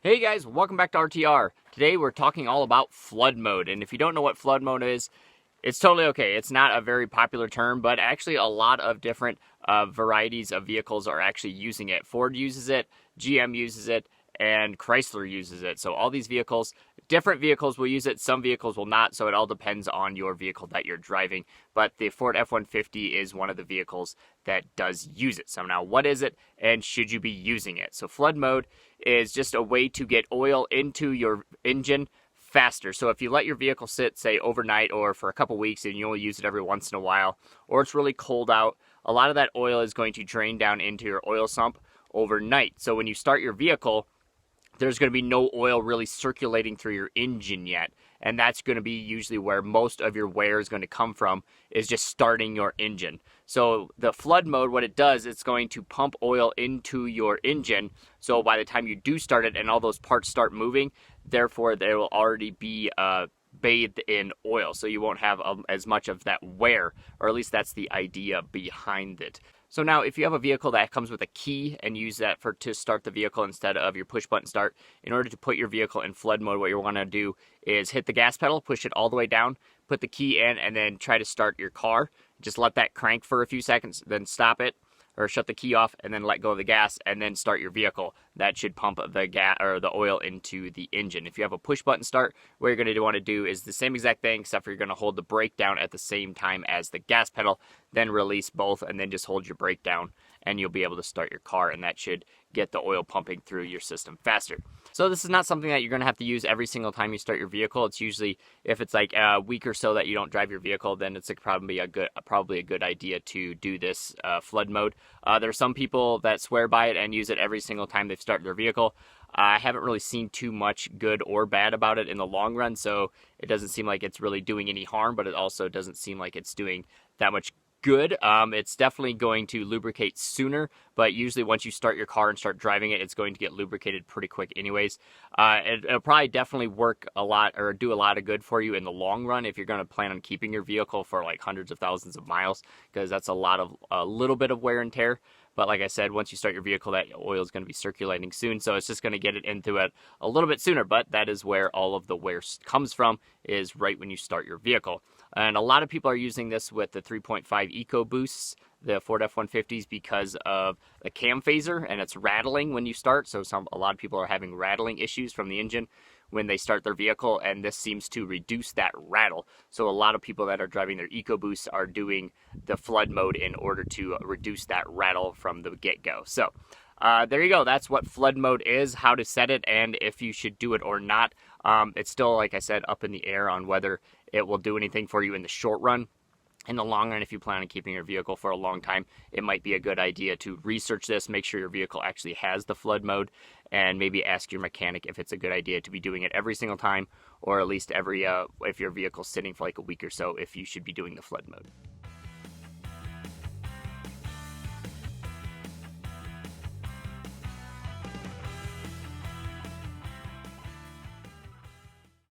Hey guys, welcome back to RTR. Today we're talking all about flood mode, and if you don't know what flood mode is, it's totally okay. It's not a very popular term, but actually a lot of different varieties of vehicles are actually using it. Ford uses it, GM uses it, and Chrysler uses it. So all these vehicles, different vehicles will use it, some vehicles will not, so it all depends on your vehicle that you're driving. But the Ford F-150 is one of the vehicles that does use it. So now what is it, and should you be using it? So flood mode is just a way to get oil into your engine faster. So if you let your vehicle sit, say overnight or for a couple weeks, and you only use it every once in a while, or it's really cold out, a lot of that oil is going to drain down into your oil sump overnight. So when you start your vehicle, there's going to be no oil really circulating through your engine yet. And that's going to be usually where most of your wear is going to come from, is just starting your engine. So the flood mode, what it does, it's going to pump oil into your engine. So by the time you do start it and all those parts start moving, therefore they will already be bathed in oil. So you won't have as much of that wear, or at least that's the idea behind it. So now if you have a vehicle that comes with a key and use that to start the vehicle instead of your push button start, in order to put your vehicle in flood mode, what you want to do is hit the gas pedal, push it all the way down, put the key in, and then try to start your car. Just let that crank for a few seconds, then stop it, or shut the key off, and then let go of the gas, and then start your vehicle. That should pump the gas or the oil into the engine. If you have a push button start, what you're going to want to do is the same exact thing, except for you're going to hold the brake down at the same time as the gas pedal, then release both, and then just hold your brake down, and you'll be able to start your car, and that should get the oil pumping through your system faster. So this is not something that you're going to have to use every single time you start your vehicle. It's usually, if it's like a week or so that you don't drive your vehicle, then it's probably a good idea to do this flood mode. There are some people that swear by it and use it every single time they start their vehicle. I haven't really seen too much good or bad about it in the long run, so it doesn't seem like it's really doing any harm, but it also doesn't seem like it's doing that much good. It's definitely going to lubricate sooner, but usually once you start your car and start driving it, it's going to get lubricated pretty quick anyways. It'll probably definitely work a lot or do a lot of good for you in the long run if you're going to plan on keeping your vehicle for like hundreds of thousands of miles, because that's a little bit of wear and tear. But like I said, once you start your vehicle, that oil is going to be circulating soon, so it's just going to get it into it a little bit sooner. But that is where all of the wear comes from, is right when you start your vehicle. And a lot of people are using this with the 3.5 EcoBoosts, the Ford F-150s, because of the cam phaser, and it's rattling when you start. So a lot of people are having rattling issues from the engine when they start their vehicle, and this seems to reduce that rattle. So a lot of people that are driving their EcoBoosts are doing the flood mode in order to reduce that rattle from the get-go. So there you go. That's what flood mode is, how to set it, and if you should do it or not. It's still, like I said, up in the air on whether it will do anything for you in the short run. In the long run, if you plan on keeping your vehicle for a long time, it might be a good idea to research this, make sure your vehicle actually has the flood mode, and maybe ask your mechanic if it's a good idea to be doing it every single time, or at least if your vehicle's sitting for like a week or so, if you should be doing the flood mode.